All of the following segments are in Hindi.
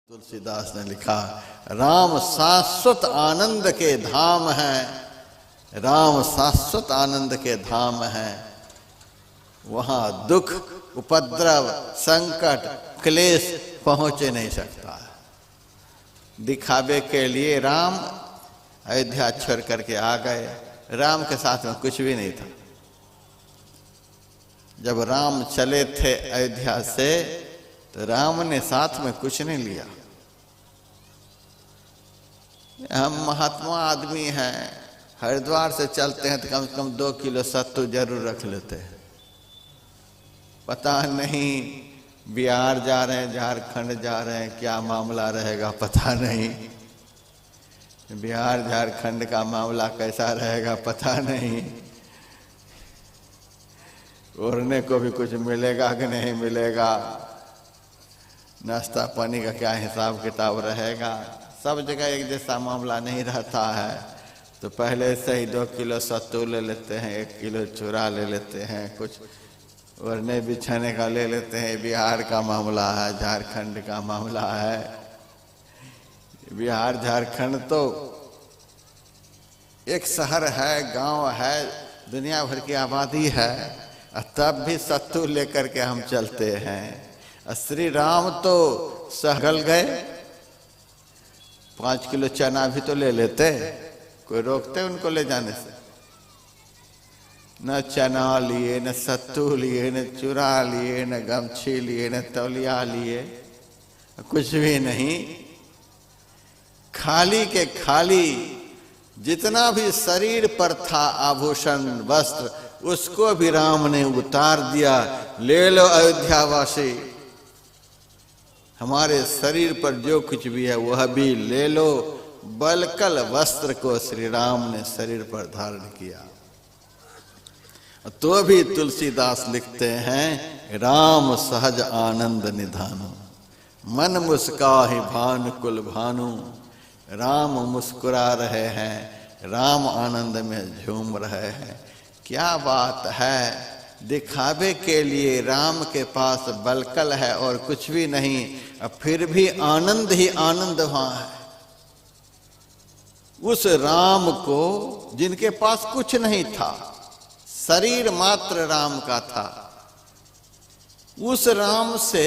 तुलसीदास ने लिखा, राम शाश्वत आनंद के धाम है, राम शाश्वत आनंद के धाम है। वहां दुख, उपद्रव, संकट, क्लेश पहुंचे नहीं सकता है। दिखावे के लिए राम अयोध्या छोड़ करके आ गए। राम के साथ में कुछ भी नहीं था। जब राम चले थे अयोध्या से तो राम ने साथ में कुछ नहीं लिया। हम महात्मा आदमी हैं, हरिद्वार से चलते हैं तो कम से कम 2 किलो सत्तू जरूर रख लेते हैं। पता नहीं बिहार जा रहे हैं, झारखंड जा रहे हैं, क्या मामला रहेगा पता नहीं। बिहार झारखंड का मामला कैसा रहेगा पता नहीं। ओढ़ने को भी कुछ मिलेगा कि नहीं मिलेगा, नाश्ता पानी का क्या हिसाब किताब रहेगा। सब जगह एक जैसा मामला नहीं रहता है। तो पहले से ही 2 किलो सत्तू ले लेते हैं, 1 किलो चूरा ले लेते हैं, कुछ ओढ़ने बिछाने का ले लेते हैं। बिहार का मामला है, झारखंड का मामला है। बिहार झारखंड तो एक शहर है, गांव है, दुनिया भर की आबादी है, तब भी सत्तू लेकर के हम चलते हैं। श्री राम तो सहगल गए, 5 किलो चना भी तो ले लेते, कोई रोकते उनको ले जाने से। न चना लिए, न सत्तू लिए, न चूरा लिए, न गमछी लिए, न तौलिया लिए, कुछ भी नहीं। खाली के खाली जितना भी शरीर पर था आभूषण वस्त्र, उसको भी राम ने उतार दिया। ले लो अयोध्यावासी, हमारे शरीर पर जो कुछ भी है वह भी ले लो। बलकल वस्त्र को श्री राम ने शरीर पर धारण किया। तो भी तुलसीदास लिखते हैं, राम सहज आनंद निधानो, मन मुस्काहि भानुकुल भानु। राम मुस्कुरा रहे हैं, राम आनंद में झूम रहे हैं। क्या बात है, दिखावे के लिए राम के पास बलकल है और कुछ भी नहीं, फिर भी आनंद ही आनंद वहां है। उस राम को जिनके पास कुछ नहीं था, शरीर मात्र राम का था, उस राम से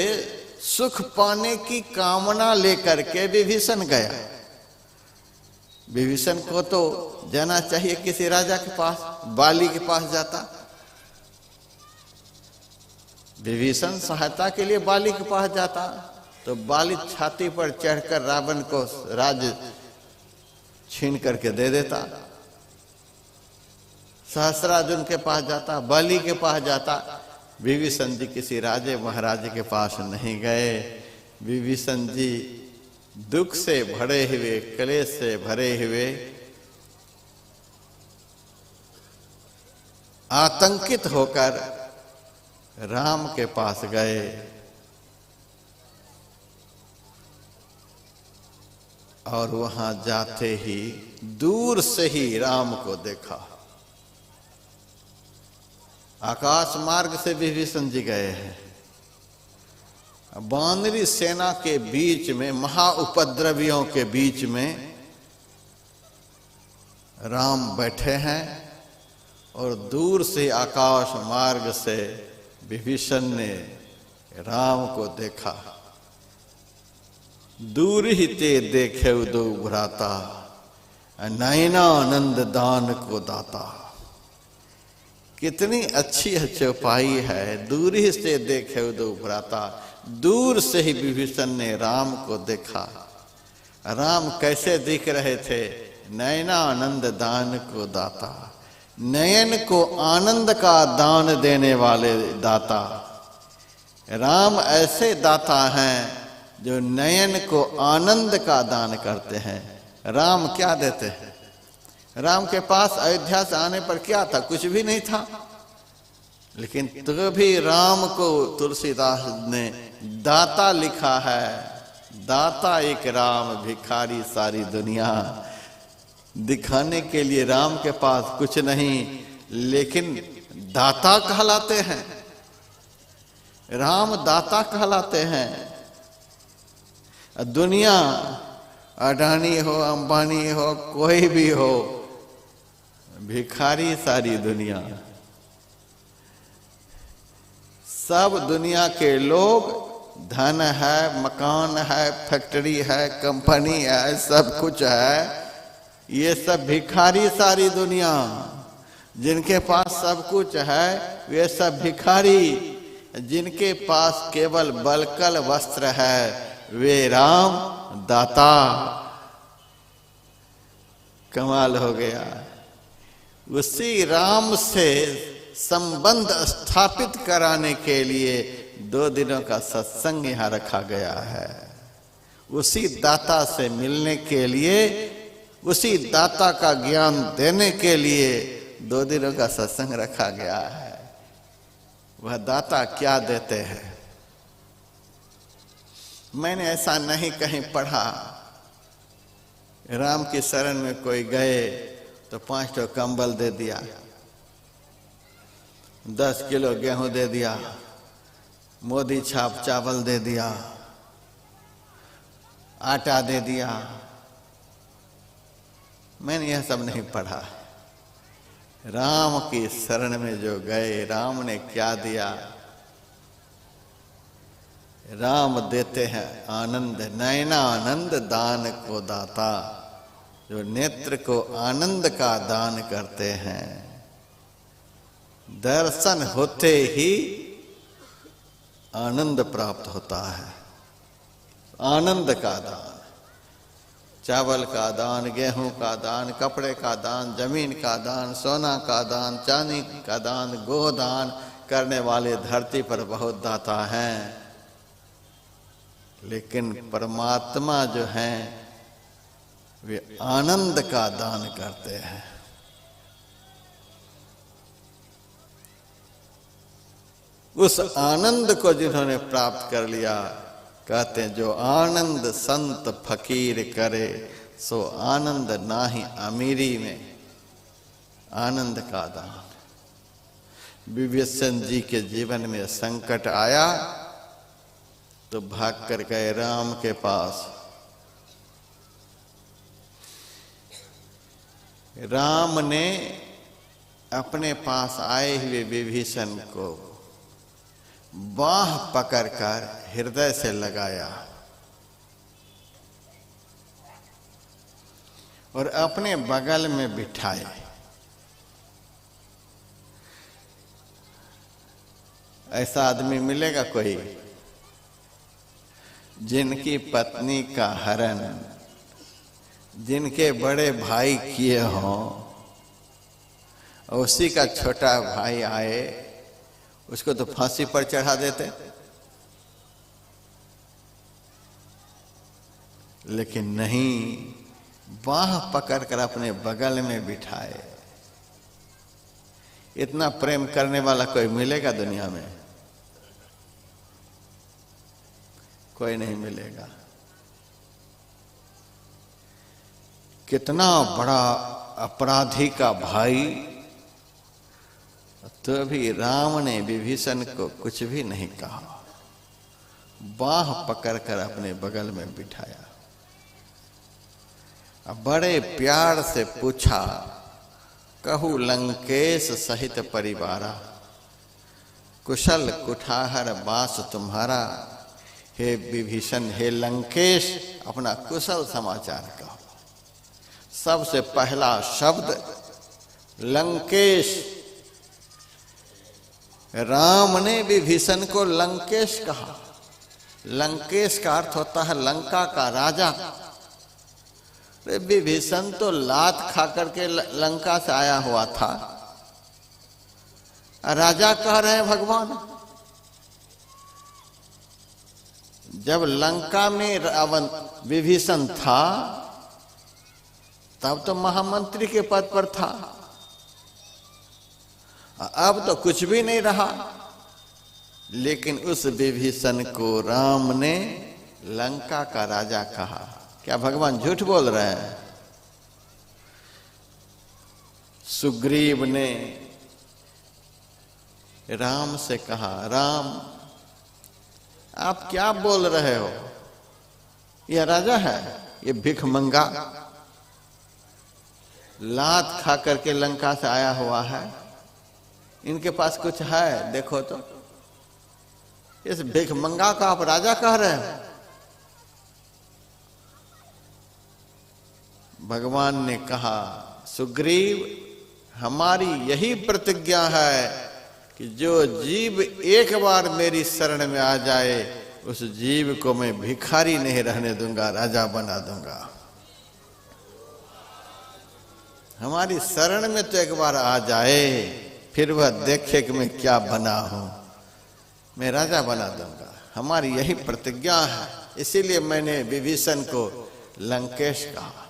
सुख पाने की कामना लेकर के विभीषण गया। विभीषण को तो जाना चाहिए किसी राजा के पास, बाली के पास जाता। विभीषण सहायता के लिए बाली के पास जाता तो बाली छाती पर चढ़कर रावण को राज्य छीन करके दे देता। सहस्रार्जुन के पास जाता, बाली के पास जाता। विभीषण जी किसी राजे महाराजे के पास नहीं गए। विभीषण जी दुख से भरे हुए, क्लेश से भरे हुए, आतंकित होकर राम के पास गए। और वहां जाते ही दूर से ही राम को देखा। आकाश मार्ग से विभीषण जी गए हैं। वानरी सेना के बीच में, महाउपद्रवियों के बीच में राम बैठे हैं और दूर से आकाश मार्ग से विभीषण ने राम को देखा। दूर ही ते देखे दो भ्राता, नैना आनंद दान को दाता। कितनी अच्छी चौपाई है, दूर ही से देखे दो भ्राता। दूर से ही विभीषण ने राम को देखा। राम कैसे दिख रहे थे? नैना आनंद दान को दाता, नयन को आनंद का दान देने वाले दाता। राम ऐसे दाता हैं जो नयन को आनंद का दान करते हैं। राम क्या देते हैं? राम के पास अयोध्या से आने पर क्या था? कुछ भी नहीं था। लेकिन तो भी राम को तुलसीदास ने दाता लिखा है। दाता एक राम, भिखारी सारी दुनिया। दिखाने के लिए राम के पास कुछ नहीं, लेकिन दाता कहलाते हैं। राम दाता कहलाते हैं। दुनिया अडानी हो, अंबानी हो, कोई भी हो, भिखारी सारी दुनिया। सब दुनिया के लोग, धन है, मकान है, फैक्ट्री है, कंपनी है, सब कुछ है, ये सब भिखारी सारी दुनिया। जिनके पास सब कुछ है वे सब भिखारी, जिनके पास केवल बलकल वस्त्र है वे राम दाता। कमाल हो गया। उसी राम से संबंध स्थापित कराने के लिए 2 दिनों का सत्संग यहाँ रखा गया है। उसी दाता से मिलने के लिए, उसी दाता का ज्ञान देने के लिए 2 दिनों का सत्संग रखा गया है। वह दाता क्या देते हैं? मैंने ऐसा नहीं कहीं पढ़ा, राम की शरण में कोई गए तो 5 ठो कंबल दे दिया, 10 किलो गेहूं दे दिया, मोदी छाप चावल दे दिया, आटा दे दिया। मैंने यह सब नहीं पढ़ा। राम की शरण में जो गए, राम ने क्या दिया? राम देते हैं आनंद, नैना आनंद दान को दाता, जो नेत्र को आनंद का दान करते हैं। दर्शन होते ही आनंद प्राप्त होता है। आनंद का दान, चावल का दान, गेहूं का दान, कपड़े का दान, जमीन का दान, सोना का दान, चांदी का दान, गोदान करने वाले धरती पर बहुत दाता हैं, लेकिन परमात्मा जो हैं वे आनंद का दान करते हैं। उस आनंद को जिन्होंने प्राप्त कर लिया, कहते हैं जो आनंद संत फकीर करे, सो आनंद नाही अमीरी में। आनंद का दान। विभीषण जी के जीवन में संकट आया तो भाग कर गए राम के पास। राम ने अपने पास आए हुए विभीषण को बाह पकड़कर हृदय से लगाया और अपने बगल में बिठाए। ऐसा आदमी मिलेगा कोई जिनकी पत्नी का हरण जिनके बड़े भाई किए हों, उसी का छोटा भाई आए, उसको तो फांसी पर चढ़ा देते। लेकिन नहीं, बाह पकड़कर अपने बगल में बिठाए। इतना प्रेम करने वाला कोई मिलेगा दुनिया में? कोई नहीं मिलेगा। कितना बड़ा अपराधी का भाई, तो भी राम ने विभीषण को कुछ भी नहीं कहा, बाह पकड़कर अपने बगल में बिठाया। बड़े प्यार से पूछा, कहू लंकेश सहित परिवारा, कुशल कुठाहर बास तुम्हारा। हे विभीषण, हे लंकेश, अपना कुशल समाचार कहो। सबसे पहला शब्द लंकेश। राम ने विभीषण को लंकेश कहा। लंकेश का अर्थ होता है लंका का राजा। विभीषण तो लात खा करके लंका से आया हुआ था, राजा कह रहे हैं भगवान। जब लंका में रावण विभीषण था तब तो महामंत्री के पद पर था, अब तो कुछ भी नहीं रहा। लेकिन उस विभीषण को राम ने लंका का राजा कहा। क्या भगवान झूठ बोल रहे हैं? सुग्रीव ने राम से कहा, राम आप क्या बोल रहे हो? यह राजा है, ये भिख मंगा, लात खा करके लंका से आया हुआ है। इनके पास कुछ है देखो तो। इस भिख मंगा का आप राजा कह रहे हैं? भगवान ने कहा, सुग्रीव, हमारी यही प्रतिज्ञा है कि जो जीव एक बार मेरी शरण में आ जाए, उस जीव को मैं भिखारी नहीं रहने दूंगा, राजा बना दूंगा। हमारी शरण में तो एक बार आ जाए, फिर वह देखे कि मैं क्या बना हूं, मैं राजा बना दूंगा। हमारी यही प्रतिज्ञा है, इसीलिए मैंने विभीषण को लंकेश कहा।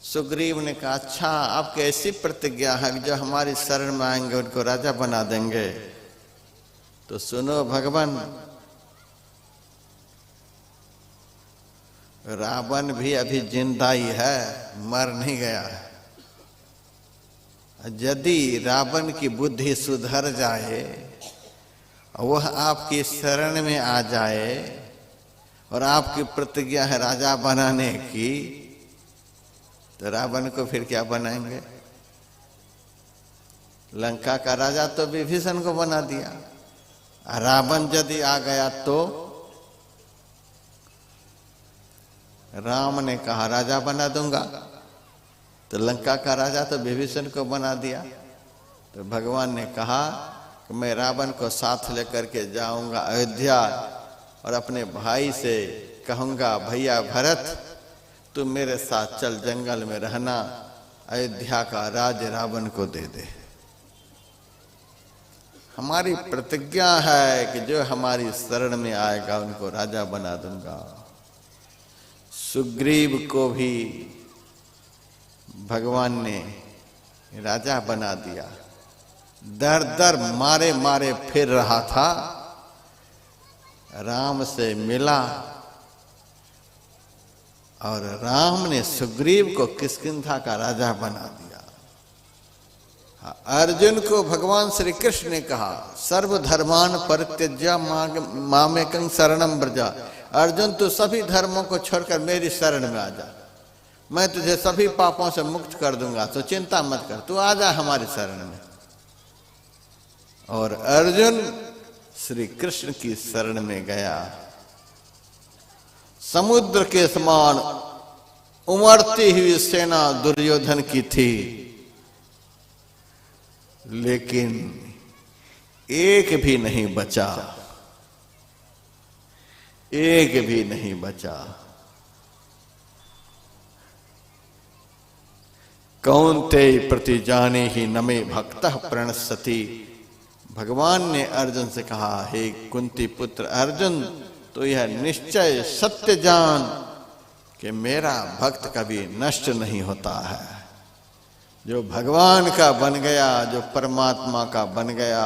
सुग्रीव ने कहा, अच्छा आपकी ऐसी प्रतिज्ञा है कि जो हमारी शरण में आएंगे उनको राजा बना देंगे। तो सुनो भगवान, रावण भी अभी जिंदा ही है, मर नहीं गया है। यदि रावण की बुद्धि सुधर जाए, वह आपकी शरण में आ जाए और आपकी प्रतिज्ञा है राजा बनाने की, तो रावण को फिर क्या बनाएंगे? लंका का राजा तो विभीषण को बना दिया। रावण यदि आ गया तो राम ने कहा राजा बना दूंगा, तो लंका का राजा तो विभीषण को बना दिया। तो भगवान ने कहा कि मैं रावण को साथ लेकर के जाऊंगा अयोध्या और अपने भाई से कहूंगा, भैया भरत तू मेरे साथ चल, जंगल में रहना, अयोध्या का राज रावण को दे दे। हमारी प्रतिज्ञा है कि जो हमारी शरण में आएगा उनको राजा बना दूंगा। सुग्रीव को भी भगवान ने राजा बना दिया। दर दर मारे मारे फिर रहा था, राम से मिला और राम ने सुग्रीव को किष्किंधा का राजा बना दिया। अर्जुन को भगवान श्री कृष्ण ने कहा, सर्वधर्मान परित्यज्य मामेकं शरणं व्रज। अर्जुन तू सभी धर्मों को छोड़कर मेरी शरण में आ जा, मैं तुझे सभी पापों से मुक्त कर दूंगा, तो चिंता मत कर, तू आ जा हमारी शरण में। और अर्जुन श्री कृष्ण की शरण में गया। समुद्र के समान उमड़ती हुई सेना दुर्योधन की थी, लेकिन एक भी नहीं बचा, एक भी नहीं बचा। कौन्ते प्रतिजाने ही नमे भक्तः प्रणश्यति। भगवान ने अर्जुन से कहा, हे कुंती पुत्र अर्जुन, तो यह निश्चय सत्य जान कि मेरा भक्त कभी नष्ट नहीं होता है। जो भगवान का बन गया, जो परमात्मा का बन गया,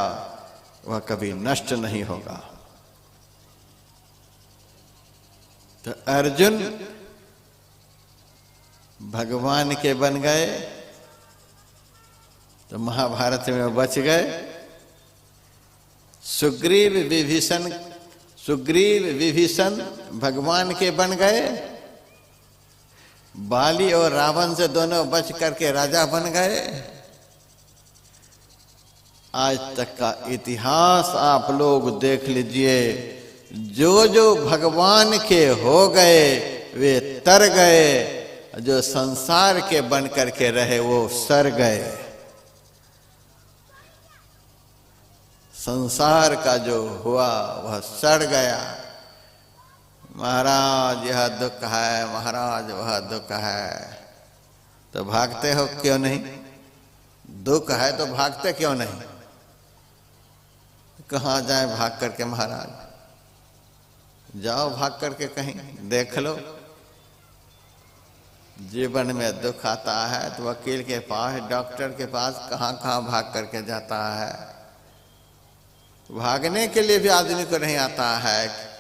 वह कभी नष्ट नहीं होगा। तो अर्जुन भगवान के बन गए तो महाभारत में बच गए। सुग्रीव विभीषण भगवान के बन गए। बाली और रावण से दोनों बच करके राजा बन गए। आज तक का इतिहास आप लोग देख लीजिए, जो जो भगवान के हो गए वे तर गए, जो संसार के बन करके रहे वो सर गए। संसार का जो हुआ वह सड़ गया। महाराज यह दुख है, महाराज वह दुख है, तो भागते हो क्यों नहीं? दुख है तो भागते क्यों नहीं? कहाँ जाए भाग करके महाराज? जाओ भाग करके कहीं देख लो। जीवन में दुख आता है तो वकील के पास, डॉक्टर के पास, कहाँ कहाँ भाग करके जाता है। भागने के लिए भी आदमी को नहीं आता है।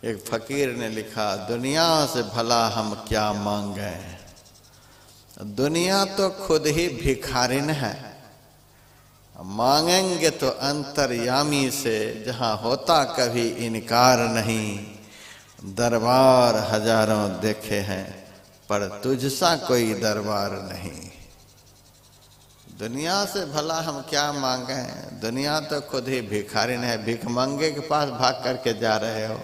एक फकीर ने लिखा, दुनिया से भला हम क्या मांगे, दुनिया तो खुद ही भिखारिन है मांगेंगे तो अंतर्यामी से, जहाँ होता कभी इनकार नहीं। दरबार हजारों देखे हैं पर तुझसा कोई दरबार नहीं। दुनिया से भला हम क्या मांगें, दुनिया तो खुद ही भिखारिन है। भिख मंगे के पास भाग करके जा रहे हो।